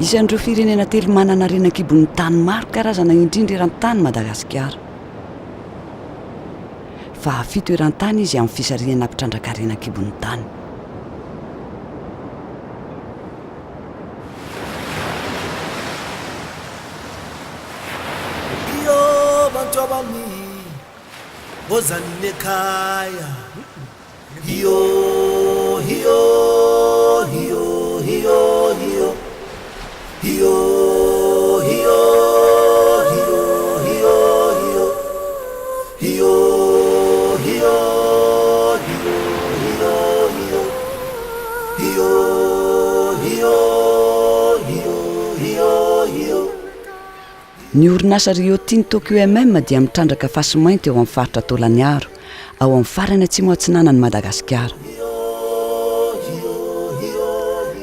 isan'ireo firenena telo manana renan-kibon'ny tany maro karazana indrindra eran-tany Madagasikara. Fa 7 eran-tany izy amin'ny fisarihana mpitrandraka renan-kibon'ny tany. Ozanekaya hiyo hiyo hiyo hiyo hiyo hiyo hiyo hiyo hiyo hiyo hiyo Ny orinasa Rio Tinto QMM dia mitrandraka fasimainty eo amin'ny faritra Tolaniaro, ao amin'ny farany atsimo atsinanan'ny Madagasikara.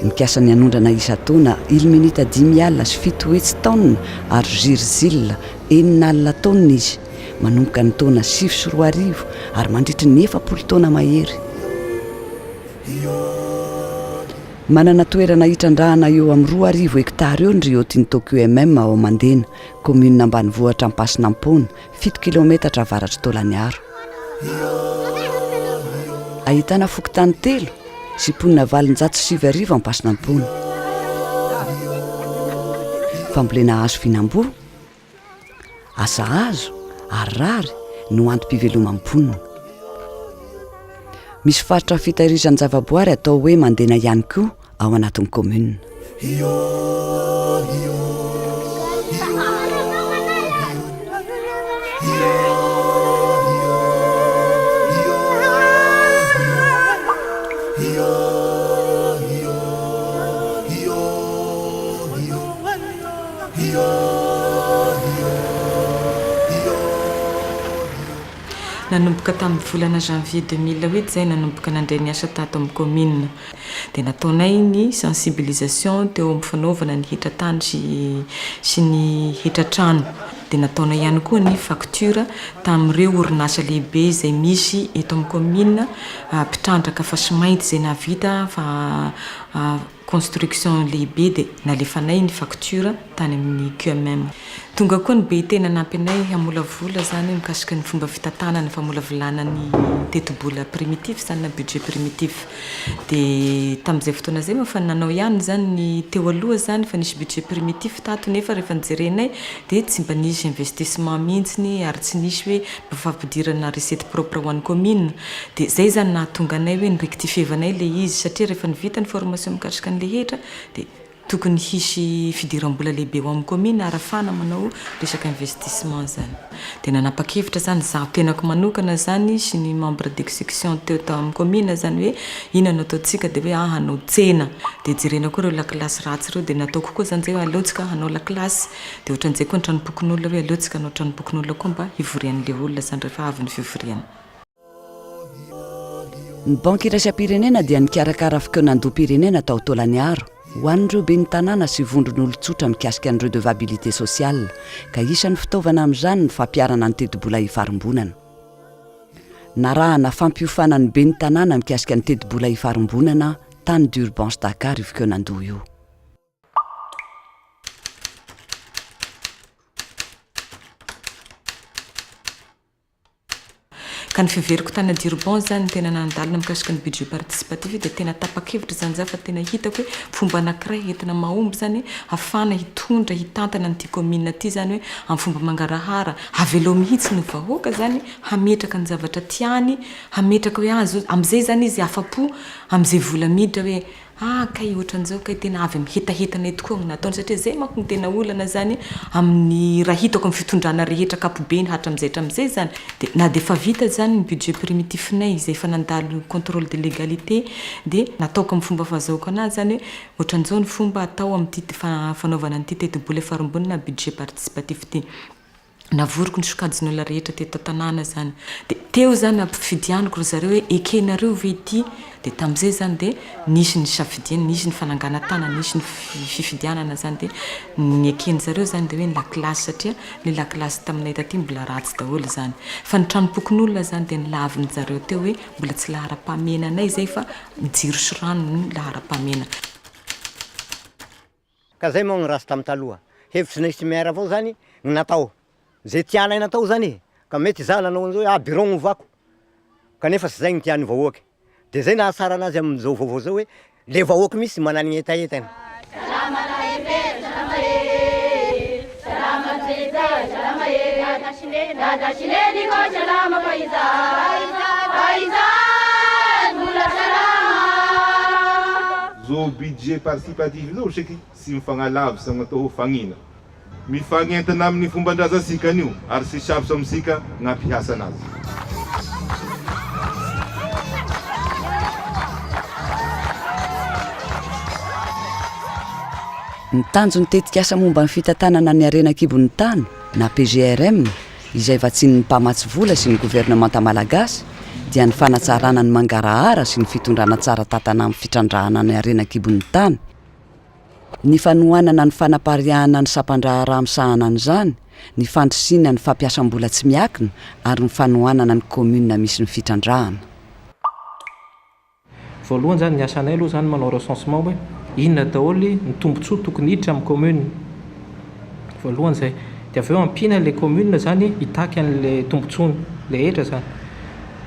Mikasa ny anondrana isa-taona ilminita 10 alina sy 7 hetsy taona ary zirzil 9 alina taona izy, manomboka ny taona 7 sy 4 arivo ary mandritry ny 40 taona mahery. Manana toerana hitrandrahana eo amin'ny 2 arivo hektara eo ny Rio Tinto QMM ao Mandena, commune ambanivohitra Ampasinampona, 7 kilometatra avaratra Tolaniaro. Ahitana fokontany 3 sy mponina 807 Ampasinampona. Fambolena hazo fihinam-boa, asa hazo ary rary no antom-piveloman'ny. Misy faritra fitahirizany zavaboary atao hoe Mandena ihany koa ao anatin'ny commune. Nanomboka tamin'ny volana janvier 2008 zay nanomboka nandray niasa tato amin'ny commune. Dia nataonay ny sensibilisation teo amin'ny fanaovana ny hitran-tany sy ny hitran-trano. Dia nataonay ihany koa ny facture tamin'ireo orinasa lehibe izay misy eto amin'ny commune, mpitrandraka fasimainty izay navita fa construction lehibe dia nalefanay ny facture tany amin'ny QMM. Tonga koa ny be tena nampianay hamolavola zany mikasika ny fomba fitantanana famolavolana ny teti-bola primitif zany na budget primitif. Dia tamin'izay fotoana izay fa nanao ihany zany ny teo aloha zany fa nisy budget primitif tato nefa rehefa nijerenay dia tsy mba nisy investissement mihitsiny ary tsy nisy hoe mifampidirana recette propre ho an'ny commune. Dia zay zany nahatonga anay hoe nirectifievanay le izy satria rehefa nivita ny formation mikasika ny rehetra dia tokony hisy fidiram-bola lehibe ho amin'ny commune ary ahafahana manao resaka investissement zany. Dia nanapa-kevitra zany zaho tenako manokana zany sy ny membre d'exécution teo amin'ny commune zany hoe inona no ataontsika dia hoe hanao tsena. Dia jerena koa ireo lakilasy ratsy ireo dia nataoko koa zany zay hoe aleontsika hanao lakilasy. Dia ohatran'izay koa ny tranombokin'olona hoe aleontsika hanao tranombokin'olona koa mba hivorian'ilay olona zany rehefa avy ny fivoriana. Ny banky iraisam-pirenena dia nikarakara fikonan-doha-pirenena tao Tolaniaro ho an'ireo be ny tanàna sy vondron'olon-tsotra mikasika ny redevabilité sociale, ka isan'ny fitaovana amin'izany ny fampiarana ny teti-bola hifarimbonana. Narahana fampiofanany be ny tanàna mikasika ny teti-bola hifarimbonana tany d'Urgence Dakar io fikonan-doha io. Ka ny fiveriko tany d'Urgence zany tena nandalina mikasika ny budget participatif dia tena tapa-kevitra zany za fa tena hitako hoe fomba anankiray entina mahomby zany ahafahana hitondra hitantana an'ity commune ity zany hoe amin'ny fomba mangarahara avelo mihitsy ny vahoaka zany hametraka ny zavatra tiany, hametraka hoe azo amin'izay zany izy afa-po amin'izay vola miditra hoe kay ohatran'izao kay tena avy mihetahetana tokoa ny nataony satria zay manko ny tena olana zany amin'ny raha hitako amin'ny fitondrana rehetra kapobeny hatramin'izay zany. Dia na dia efa vita zany ny budget primitifnay izay efa nandalo contrôle de légalité dia nataoko amin'ny fomba fahazahoako anazy zany hoe ohatran'izao ny fomba atao amin'ity fanaovana an'ity teti-bola hifarimbonana budget participatif ity. Navoriko ny sokajin'olona rehetra teto tanàna zany. Dia teo zany ampifidianiko ry zareo hoe ekenareo ve ity. Dia tamin'izay zany dia nisy ny safidiana, nisy ny fanangana tana, nisy ny fifidianana zany dia ny ekeny zareo zany dia hoe ny lakilasy satria ny lakilasy taminay taty mbola ratsy daholo zany. Fa ny tranombokin'olona zany dia nilaviny zareo teo hoe mbola tsy lahara-pahamena anay zay fa mijiro sy rano ny lahara-pahamena. ka zay moa nyrasy tamy taloha hevitry ny SMR avao zany ny natao zay tianay natao zany ka mety zalanao an'izao hoe bureau gn'ovako kanefa sy zay ny tian'ny vahoaky de zay nahasara anazy am'izao vaovao zao hoe le vahoaky misy manany ny etaetany. Zo budget participatif zao seky sy mifagnalavy sy agnatao ho fagnina mifagnentana amin'ny fomban-drazantsika an'io ary sy sarotsy amintsika gn'ampiasa anazy. Ny tanjony tetikasa momba ny fitantanana ny arenan-kibon'ny tany na PGRM izay vatsian'ny mpamatsy vola sy ny gouvernemanta malagasy dia ny fanatsarana ny mangarahara sy ny fitondrana tsara tantana amin'ny fitrandrahana ny arenan-kibon'ny tany. Ny fanohanana ny fanapariahana ny sampandrahara amsahana an'izany, ny fandrisina ny fampiasam-bola tsy miakina ary ny fanohanana ny commune misy ny fitrandrahana. Voalohany zany ny asanay aloha zany manao recensement hoe inona daholy ny tombontsoa tokony hiditra amin'ny commune. Voalohany zay. Dia avy eo ampina le commune zany hitaky an'le tombontsoany le etra zany.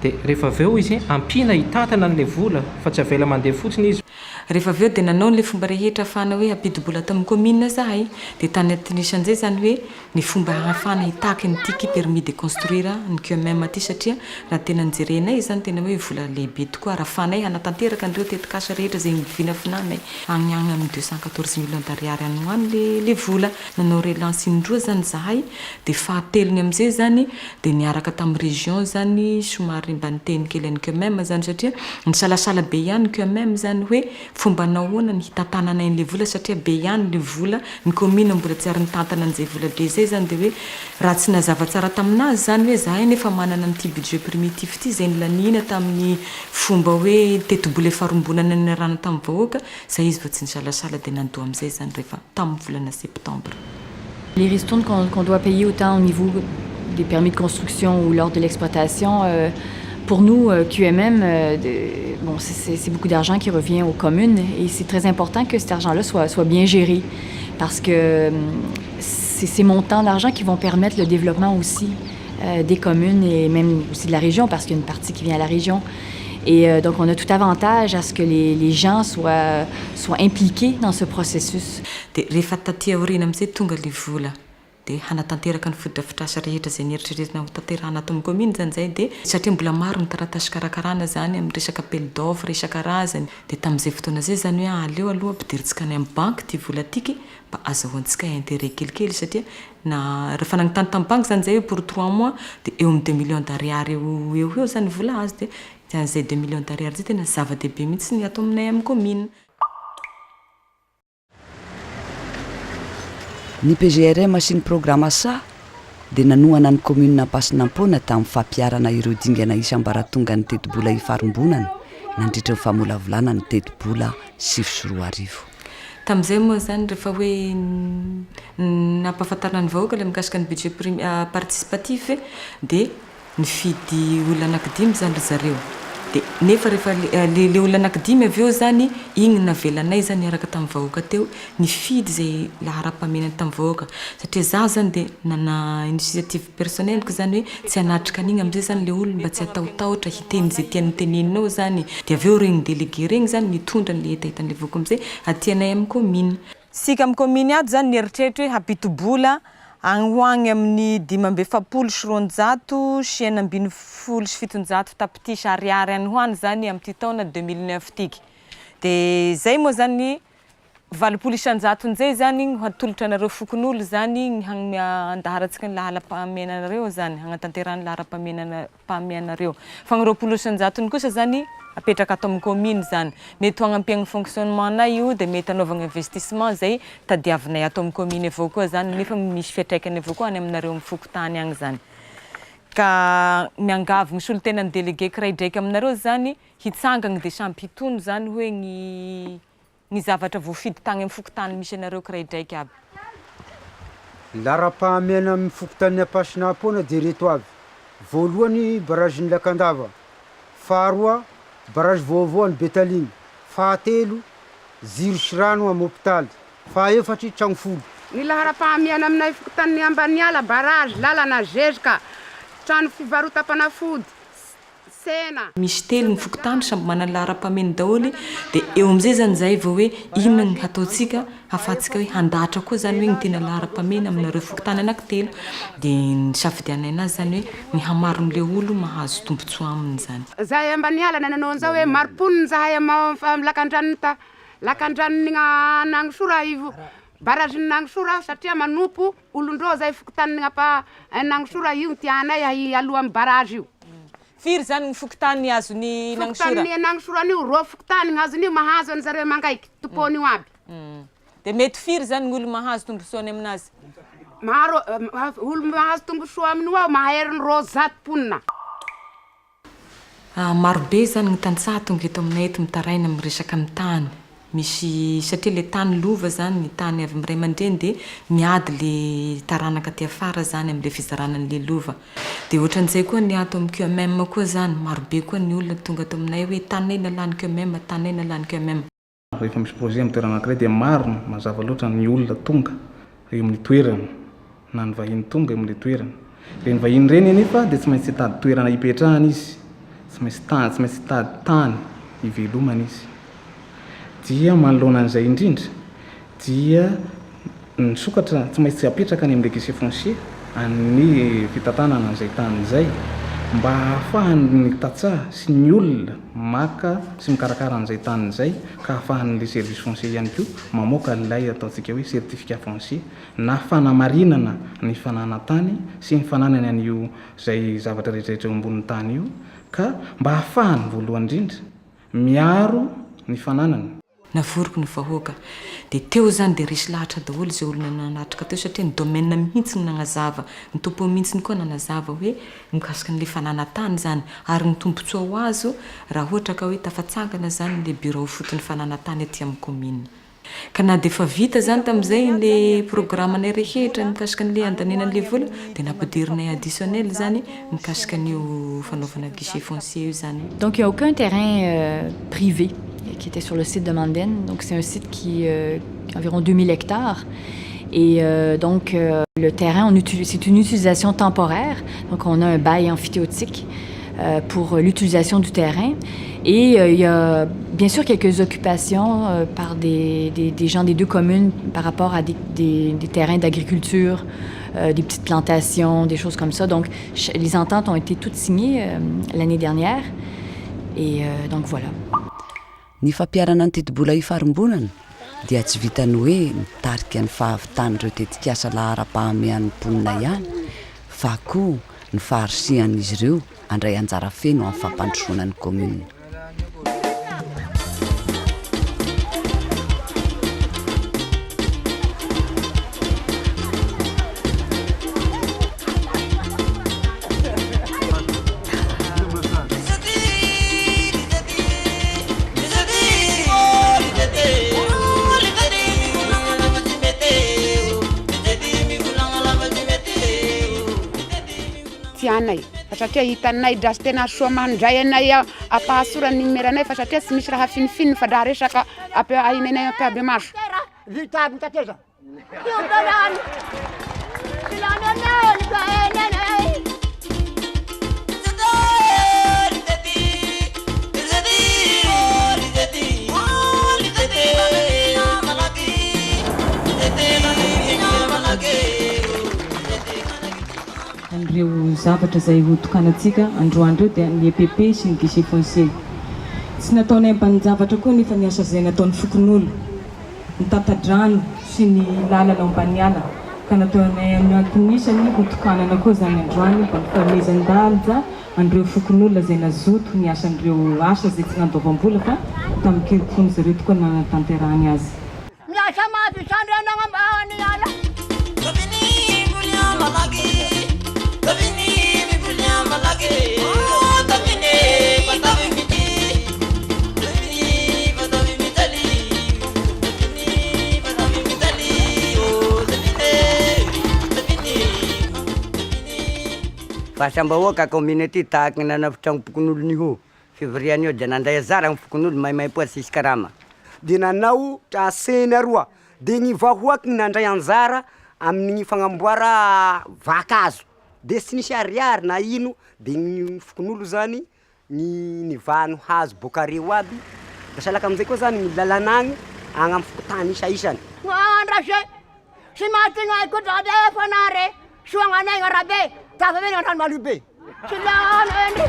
Dia rehefa avy eo izy ampina hitantana an'le vola fa tsy avela mandeha fotsiny izy. Rehefa avy eo dia nanao le fomba rehetra ahafahana hoe ampidi-bola tamin'ny commune zahay dia tany anisan'izay zany hoe ny fomba ahafahana hitaky nytiky permis de construire ny QMM aty satria raha tena nijerenay zany tena hoe vola lehibe tokoa raha ahafahanay hanatanteraka an'ireo tetikasa rehetra zay vinafinanay agny amin'ny 214 millions d'ariary any ho any le vola. Nanao relance indroa zany zahay dia fahatelony amin'izay zany dia niaraka tamin'ny région zany somary mba niteny kely an'ny QMM zany satria ny salasala be ihany QMM zany hoe fomba nahoana ny hitantanana an'le vola satria be ihany le vola ny commune mbola tsy ary nitantana an'izay vola be zay zany dia hoe raha tsy nazava tsara taminazy zany hoe zahay nefa manana n'ity budget primitif ty zay nilanina tamin'ny fomba hoe teti-bola efarombonana ny rano tamin'ny vahoaka zay izy vao tsy nisalasala dia nandoa amin'izay zany rehefa tamin'ny volana septembre. Les ristournes qu'on doit payer autant au niveau des permis de construction ou lors de l'exploitation, pour nous, QMM, bon, c'est beaucoup d'argent qui revient aux communes et c'est très important que cet argent-là soit bien géré parce que c'est ces montants d'argent qui vont permettre le développement aussi des communes et même aussi de la région parce qu'il y a une partie qui vient à la région. Et donc on a tout avantage à ce que les gens soient impliqués dans ce processus. Dia hanatanteraka ny fodrafitrasa rehetra zay nieritreretina ho tanterahana ato amin'ny commune zany zay dia satria mbola maro ny taratasy karakarana zany amin'ny resaka appel d'offre isan-karazany dia tamin'izay fotoana zay zany hoe aleo aloha ampidirintsika any amin'ny banque ty vola tiky mba azahoantsika intérêt kelikely satria na rehefa nagnotany tamin'ny banque zany zay hoe pour 3 mois dia eo amin'ny 2 millions d'ariary eo zany vola azy dia zay 2 millions d'ariary zay tena zava-dehibe mihitsy ny ato aminay amin'ny commune. Ny PGRM sy ny programme SA dia nanohana ny commune Ampasinampoana tamin'ny fampiarana ireo dingana isam-baratonga ny teti-bola hifarombonana nandritra ny famolavolana ny teti-bola 7 tamin'izay moa zany rehefa hoe nampahafantarana ny vahoaka ilay mikasika ny budget participatif dia nifidy olona anankidimy zany ry zareo dia nefa rehefa le olona anankidimy avy eo zany igny navelanay zany niaraka tamin'ny vahoaka teo nifidy zay lahara-pamenany tamin'ny vahoaka satria za zany dia nana initiative personnelko zany hoe tsy hanatrika an'igny amin'izay zany le olona mba tsy hatahotahotra hiteny zay tiany teneninao zany dia avy eo regny délégué regny zany mitondra ny etahitan'le vahoaka amin'izay atianay amin'ny commune. Sika amin'ny commune ato zany nieritreritra hoe hampito-bola agny ho agny amin'ny 570 sy 200 sy 870 sy 700 tapitrisa ariary any ho any zany amin'ity taona 2009 tiky. Dia zay moa zany 800 zay zany hatolotra anareo fokon'olo zany handaharantsika ny laharam-pahamehanareo zany hanatanterahany laharam-pahamehanareo. Fa ny 20 kosa zany apetraka ato amin'ny commune zany mety hagnampihagny fonctionnement-nay io dia mety hanaovagna investissement zay tadiavinay ato amin'ny commune avao koa zany nefa misy fiatraikany avao koa any aminareo mifokotany agny zany. Ka miangavy ny solo tena ny délégué kiraidraiky aminareo zany hitsangagny dia sampy hitono zany hoe ny zavatra voafidy tagny amin'ny fokotany misy anareo kiraidraiky aby. Lara-pahamena amin'ny fokotany Ampasinampoana dia reto avy. Voalohany barrage ny Lakandava, faharoa barrage vaovao ny Betaligny, fahatelo ziro sy rano amin'ny hôpitaly, fahaefatra tragno folo. Ny lahara-pahamiana aminay fokontany Ambaniala, barage, lalana zezika, trano fivarotam-panafody, sena. Misy telo ny fokotany samby manana lahara-pahameny daholo dia eo amin'izay zany zay vao hoe inona ny hataontsika ahafahantsika hoe handahatra koa zany hoe ny tena lahara-pahameny aminareo fokotany anankitelo dia ny safidianay anazy zany hoe ny hamaron'ilay olo mahazo tombotsoa aminy zany. Zahay Ambaniala nananao an'izao hoe marom-poniny zahay lakandranony Nangosora ivo. Barajiny Nangosora satria manompo olondreo zay fokontany Nangosora io tianay aloha amin'ny barage io. Firy zany ny fokotany azony Nangosora? Fokotany Nangosora io ro fokotany azony io mahazo an'zareo mangaiky tompony io aby. Dia mety firy zany ny olo mahazo tombosoany aminazy? Maro olo mahazo tombosoa aminy ao maheriny ro 100 ponina. Marobe zany ny tantsaha tonga eto aminay eto mitaraina amin'ny resaka amin'ny tany. Misy satria le tany lova zany ny tany avy miray aman-dreny dia miady le taranaka aty afara zany amin'le fizaranan'le lova. Dia ohatran'izay koa ny ato amin'ny QMM koa zany marobe koa ny olona tonga ato aminay hoe tanay nalany QMM, tanay nalany QMM. Rehefa misy projet amin'ny toerana anankiray dia maro mazava loatra ny olona tonga eo amin'ny toerana na ny vahiny tonga eo amin'ny toerana. Reny vahiny reny anefa dia tsy maintsy hitady toerana hipetrahana izy, tsy maintsy hitady tany hivelomana izy. Dia manoloana an'izay indrindra dia ny sokatra tsy maintsy apetraka any amin'ny legisie foncier amin'ny fitantanana an'izay tany izay mba ahafahany tantsaha sy ny olona maka sy mikarakara an'izay tany izay ka ahafahan'le service foncier ihany koa mamoaka ilay ataontsika hoe certificat foncier na fanamarinana ny fanana tany sy ny fananany an'io izay zavatra rehetrarehetra eo ambonin'ny tany io ka mba ahafahany voalohany indrindra miaro ny fananany. Navoroko ny vahoaka dia teo zany dia resy lahatra daholo izay olona nanatrika teo satria ny domaine mihitsy ny nanazava, ny tompo mihitsy koa nanazava hoe mikasika n'le fananantany zany ary ny tombontsoa ho azo raha ohatra ka hoe tafatsangana zany le bureau fotony fananantany aty amin'ny commune. Ka na dia efa vita zany tamin'izay le programanay rehetra mikasika n'le andanenan'le vola dia nampiderinay additionnel zany mikasika n'io fanaovana guichet foncier io zany. Donc il n'y a aucun terrain privé qui était sur le site de Manden. Donc c'est un site qui environ 2000 hectares. Et donc le terrain, c'est une utilisation temporaire. Donc on a un bail amphithéotique pour l'utilisation du terrain. Et il y a bien sûr quelques occupations par des gens des deux communes par rapport à des terrains d'agriculture, des petites plantations, des choses comme ça. Donc les ententes ont été toutes signées l'année dernière. Et donc voilà. Ny fampiarana ny teti-bola ifarimbonana dia tsy vitany hoe mitarika ny fahavitanyireo tetikasa lahara-pahamehan'ny mponina ihany fa koa ny faharisian'izy ireo andray anjara feno amin'ny fampandrosoana ny commune. Tianay fa satria hitanay drasy tena soa mandray anay ampahasorany numéranay fa satria tsy misy raha finifininy fa draha resaka ahinanay ampiaby maso. Vita aby tateza. Ireo zavatra izay hotokanantsika androandreo dia ny EPP sy ny guichet foncier. Tsy nataonay mpanjavatra koa nefa ny asa izay nataon'ny fokon'olo, ny tata-drano sy ny lalana Ambaniala. Ka nataonay amin'ny antonisany hotokanana koa zany androany mba nifanomezan-danja andreo fokon'olona izay nazoto ny asan'ireo asa izay tsy nandoavam-bola fa tamin'ny kirikony zareo tokoa nanatanterahany azy. Miasa mafy isandrena Ambaniala. Fahasambahoaka communauté tahaka nanavitrango fokon'olo niho février dia nandray azara ny fokon'olo maimay poa sisy karama dia nanao trasena roa de ny vahoaky nandray anjara amin'ny fagnamboara vakazo de sy nisy ariary na ino de ny fokon'olo zany ny vano hazo boka reo aby da salaka amizay koa zany ny lalanagny agny amin'ny fokotany isaisany andrase sy matigna ko dade fanare soagnanay ngarabe tafa veny ngatan malube silano endri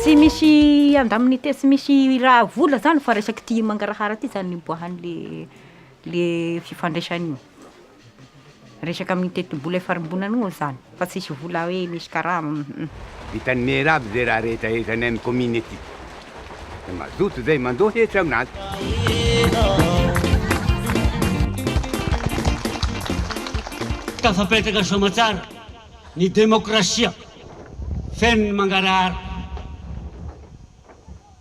sy misy andaminy te sy misy raha vola zany fa resaky ty mangarahara ty zany niboahany le fifandraisany io resaka amin'ny teti-bola farimbonana io zany fa tsisy vola hoe misy karaha vitan'ny maire aby zay raha rehetrarehetra any amin'ny commune ty de mazoto zay mandoa hehitra aminazy tafapetraka soamatsara ny demokrasia fenony mangarahara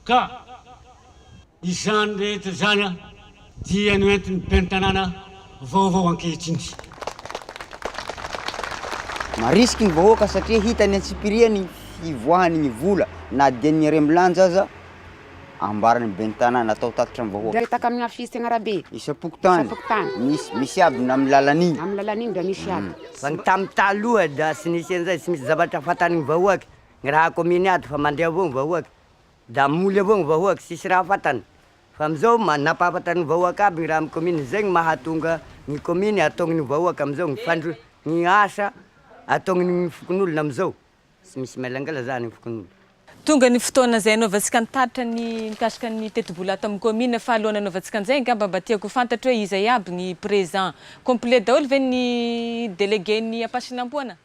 ka izany rehetra zany a dia ny entiny mpentanàna vaovao ankehitriny marisiky ny vahoaka satria hitany antsipiriany fivoahany ny vola na dia ny remblanja aza ambarany bentanàna atao tatitra ny vahoaka Taka amin'ny afisy Agnarabe isapokotany misy aby na amin'ny lalan'igny amin'ny lalan'igny da misy aby fa ny tamin'ny taloha da sy nisy an'izay sy misy zavatra fatany ny vahoaky ny raha commune ato fa mandeha avao ny vahoaky da moly avao ny vahoaky sisy raha fatany fa amizao napahafatany ny vahoaky aby ny raha amin'ny commune zay ny mahatonga ny commune ataony ny vahoaky amizao ny ny asa ataony ny fokon'olona amizao sy misy melangala zany ny fokon'olona tonga ny fotoana zay anaovantsika nitaritra ny mikasika ny teti-bola ato amin'ny commune fa alohan'ny anaovantsika an'izay ngamba mba tiako fantatra hoe iza iaby ny présent complet daholo ve ny délégué ny ampasinam-poana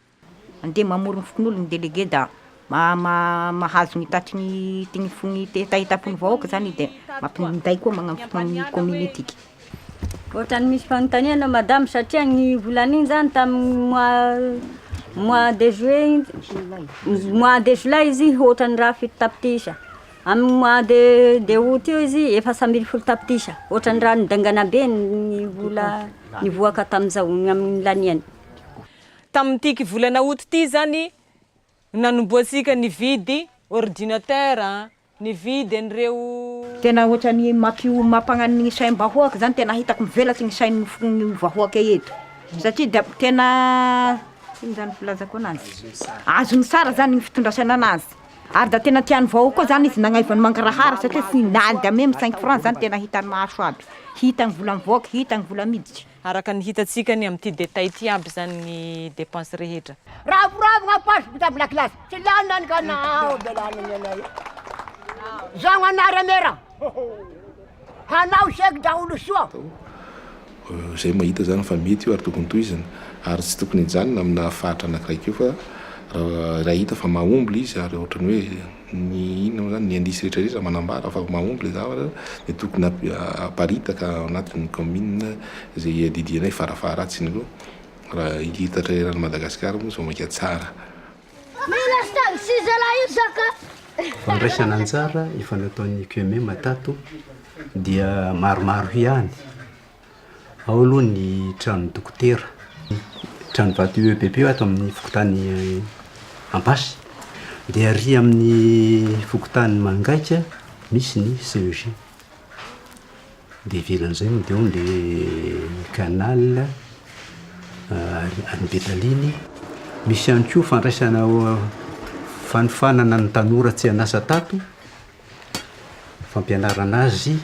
andeha mamory ny fokon'olo ny délégué da mahazo ny tatry ny tigny fogny tahitapony vahoaka zany de mampinday koa magnampo amin'ny commune etiky ohatrany misy fanontaniana madame satria ny volan'igny zany tamin'ny mois de juillet mois de juillet izy ohatrany raha fito tapitisa amin'ny mois de août io izy 700 tapitisa ohatrany raha nidangana be ny vola ny voaka tamin'izao amin'ny laniany tamin'ny tiky volana août ty zany nanomboatsika ny vidy ordinateur ny vidy an'ireo tena ohatrany mampagnano ny saim-bahoaka zany tena hitako mivelatsy ny sain'ny vahoaka eto satria da tena ino zany filazako anazy azony sara zany ny fitondrasana anazy ary da tena tiany vahoaka koa zany izy nagnaivany mangarahara satria sy nady même 5 francs zany tena hitany mahaso aby hitany vola mivoaka hitany vola miditra araka ny hitantsika ny amin'ity détail ty aby zany ny dépense rehetra ravoravo ngapaso bitabla classe sy lanany ka na belanany anay zagno anara mera hanao seky daholo soa zay mahita zany fa mety io ary tokony toizana ary tsy tokony hijanona amina fahatra anakiraiky io fa raha hita fa mahombly izy ary ohatrany hoe ny ino zany ny andisy rehetrarehetra manambara fa mahombly zavatra de tokony aparitaka anatin'ny commune zay didianay farafara atsiny koa raha hitatra eran'ny Madagasikara moa zao maika tsara fandraisana anjara efa nataon'ny QMM matato dia maromaro ihany ao aloha ny trano dokotera trano vato UEPP ato amin'ny fokotany Ampasy dia ary amin'ny fokotany Mangaika misy ny CEG dia ivelan'izay moa dia le canal any Betaliny misy ihany koa fandraisana fanofanana ny tanora tsy hanasa tato fampianarana azy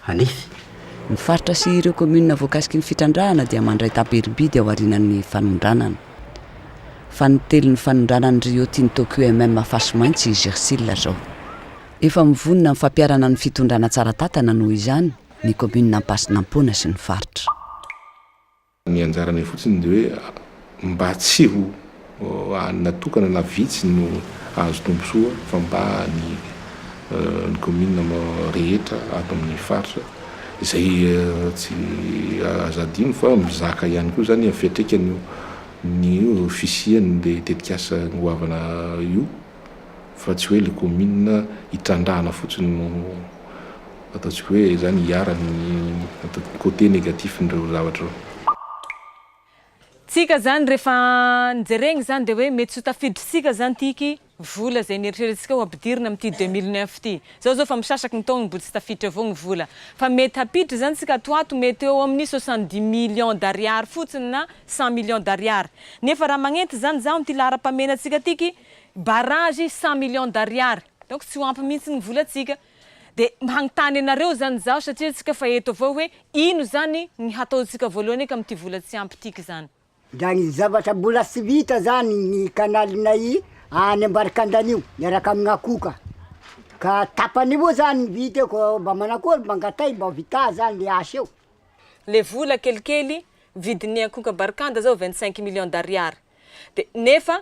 hanefy ny faritra sy ireo commune voakasiky ny fitrandrahana dia mandray taberibidy ao arinan'ny fanondranana fa ny telo ny fanondranany Rio Tinto QMM Fasimaintsy Gersil zao efa mivonona amin'ny fampiarana ny fitondrana tsara tatana noho izany ny commune Ampasinampoana sy ny faritra ny anjarany fotsiny dia hoe mba tsy ho natokana na vitsy no azo tombosoa fa mba ny commune rehetra ato amin'ny faritra izay tsy azadino fa mizaka ihany koa zany fetrekany ny fisiany le tetikasa hoavana io fa tsy hoe le commune hitrandrahana fotsiny no ataontsika hoe zany hiarany côté négatif nireo zavatra reo. Tsika zany rehefa nijereny zany dia hoe mety tsy tafiditsika zany tiky vola zay nieritreretintsika ho ampidirina amin'ity 2009 ity. Zao fa misasaky ny taona mbola tsy tafiditra avao ny vola. Fa mety hapiditra zany tsika toato mety eo amin'ny 70 millions d'ariary fotsiny na 100 millions d'ariary. Nefa raha magnenty zany zaho ny ty laharam-pamenatsika tiky barrage 100 millions d'ariary. Donc tsy ho ampy mihitsy ny volantsika. Dia magnotany anareo zany zaho satria tsika fa eto avao hoe ino zany ny hataontsika voalohany ka amin'ity vola tsy ampy tiky zany. Da ny zavatra mbola tsy vita zany ny kanalinay any Ambarikandany io miaraka amin'ny akoka. Ka tapany io zany vita ko mba manakory mangatay mba vita zany le asa eo. Le vola kelikely vidin'ny akoka Barikanda zao 25 millions d'ariary. De nefa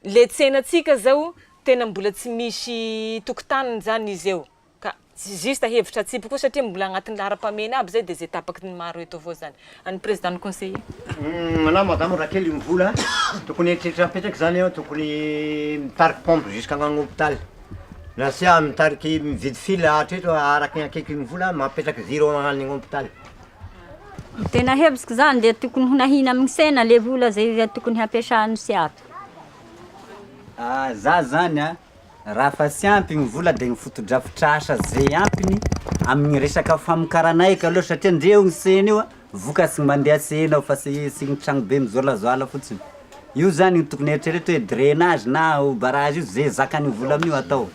le tsenatsika zao tena mbola tsy misy tokotaniny zany izy eo. Ka juste hevitra atsipy koa satria mbola agnatin'ny laharam-pamena aby zay dia zay tapaky ny maro eto avao zany. Any président conseiller. Mana madame Raquel mivola tokony eritreretra apetraky zany eo tokony mitariky pompe jusqu'agnagny hôpital. Na sia mitariky mividy fila hatreto araky akaiky ny vola mapetraky zero agnany hôpital. Tena hevitsiko zany dia tokony ho nahina amin'ny sena le vola zay tokony hampiasany sy ato. Za zany raha fa sy ampy ny vola dia ny fotodrafitrasa zay ampiny amin'ny resaka famokaranay ka aloha satria ndreo ny sena io vokasy mandeha sena fa sy ny tragno be mizolazoala fotsiny. Io zany ny tokony eritreretra hoe drainage na barrage io zay zakany vola amin'io atao.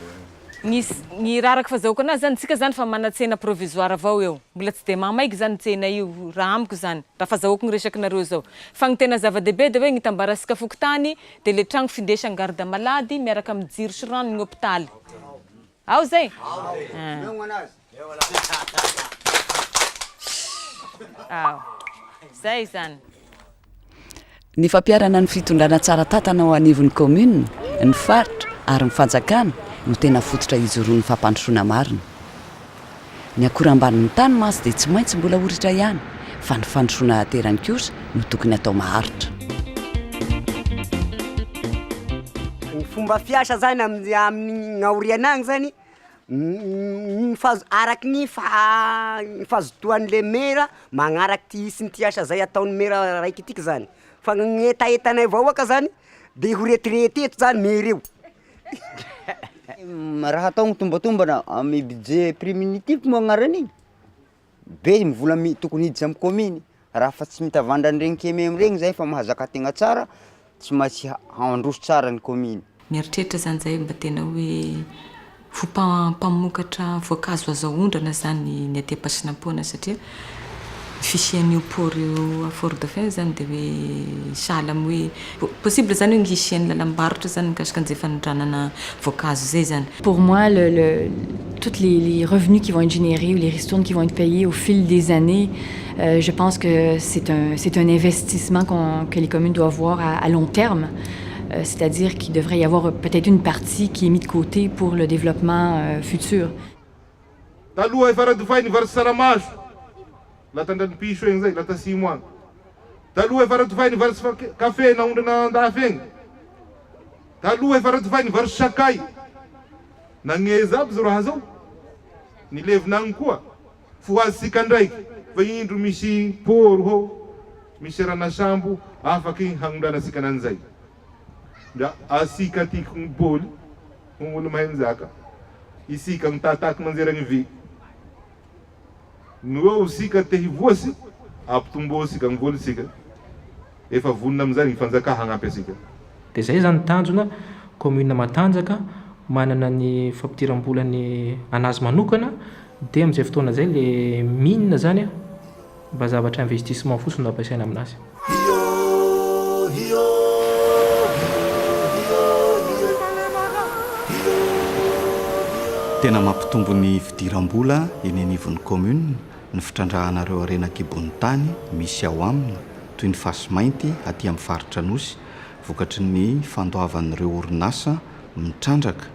Ny raraka fahazahoako anazy zany tsika zany fa mana-tsena provisoire avao eo. Mbola tsy dia mamaiky zany tsena io raha amiko zany. Raha fahazahoako ny resakinareo zao. Fa ny tena zava-dehibe dia hoe ny tambarasika fokotany dia le tragno findesany garde malady miaraka amin'ny jiro sy rano ny hôpitaly. Ao zay? Zay zany. Ny fampiarana ny fitondrana tsara tatana ao anivon'ny commune, ny faritra ary ny fanjakana no tena fototra izoroan'ny fampandrosoana marina. Ny akorambanin'ny tany masy dia tsy maintsy mbola oritra ihany, fa ny fandrosoana aterany kosa no tokony atao maharitra. Ny fomba fiasa zany amin'ny aorianany zany araky ny fahazotoan'le mera magnaraky ty isy ny ty asa zay ataon'ny mera raiky tiky zany. Fa ny etaetanay vahoaka zany dia ho retirety eto zany mera eo. Raha atao mitombotombana amin'ny budget primitif moa agnarany be mivola tokony hiditsy amin'ny commune raha fa tsy mitavandra regny kemem regny zay fa mahazaka tegna tsara tsy maintsy handroso tsara ny commune. Mieritreritra zany zay mba tena hoe fo mpamokatra voankazo azahoandrana zany ny atem-pasinam-poana satria fisian'io port io à Fort-dauphin zany dia hoe sahala amin'ny hoe possible zany hoe ny hisian'ny lalam-barotra zany mikasika an'izay fanondranana voankazo zay zany. Pour moi, tous les revenus qui vont être générés ou les ristournes qui vont être payés au fil des années, je pense que c'est un investissement que les communes doivent voir à long terme. C'est-à-dire qu'il devrait y avoir peut-être une partie qui est mise de côté pour le développement futur. Latandrany piso egny zay latasimo agny. Taloha efa ratovay nivarotsy kafe naondrana andafy egny. Taloha efa ratovay nivarotsy sakay. Nagneza aby zao raha zao. Nilevinagny koa. Fo azitsika ndraiky. Fa indro misy poro ho, misy ranasambo afaky hagnondranatsika ananjay. Dra asika tiky ny boly, olo mahay nizaka. Isika mitataky manjeragny vy. Nuo sika te hivoasy ampitombo sika ny voly sika efa vonona amin'izany ny fanjakana hagnampy asika. Dia zay zany tanjona commune Matanjaka manana ny fampidiram-bolany anazy manokana dia amin'izay fotoana zay le mine zany mba zavatra investissement fotsiny no ampiasaina aminazy. Tena mampitombo ny fidiram-bola eny anivon'ny commune ny fitrandrahanareo arenan-kibon'ny tany misy ao aminy toy ny fasimainty aty amin'ny faritra Anosy vokatry ny fandoavan'ireo orinasa mitrandraka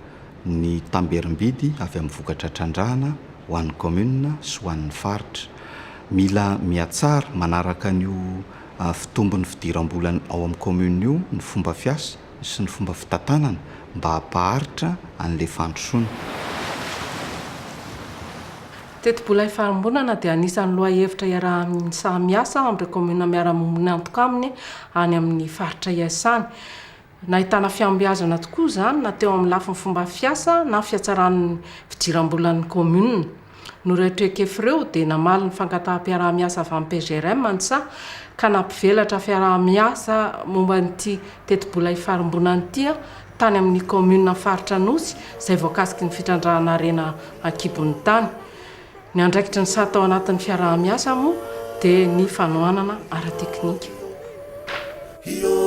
ny tamberim-bidy avy amin'ny vokatra trandrahana ho an'ny commune sy ho an'ny faritra. Mila miatsara manaraka an'io fitombon'ny fidiram-bola ao amin'ny commune io ny fomba fiasa sy ny fomba fitantanana mba hampaharitra an'le fandrosoana. Teti-bola ifarimbonana dia anisan'ny loha hevitra iarahan'ny samiasa amin'ireo commune miara-monina antoka aminy any amin'ny faritra iasany. Nahitana fiambiazana tokoa izany na teo amin'ny lafiny fomba fiasa na fiatsaran'ny fidiram-bolan'ny commune. No rehetra ekefireo dia namaly ny fangataham-piarah-miasa avy amin'ny PGRM antsa ka nampivelatra fiarah-miasa momba n'ity teti-bola ifarimbonana ity tany amin'ny commune faritra Nosy izay voakasiky ny fitrandrahana arena Ankibon'ny tany. Ny andraikitry ny sa tao anatin'ny fiarah-miasa moa dia ny fanohanana ara-teknika. Yo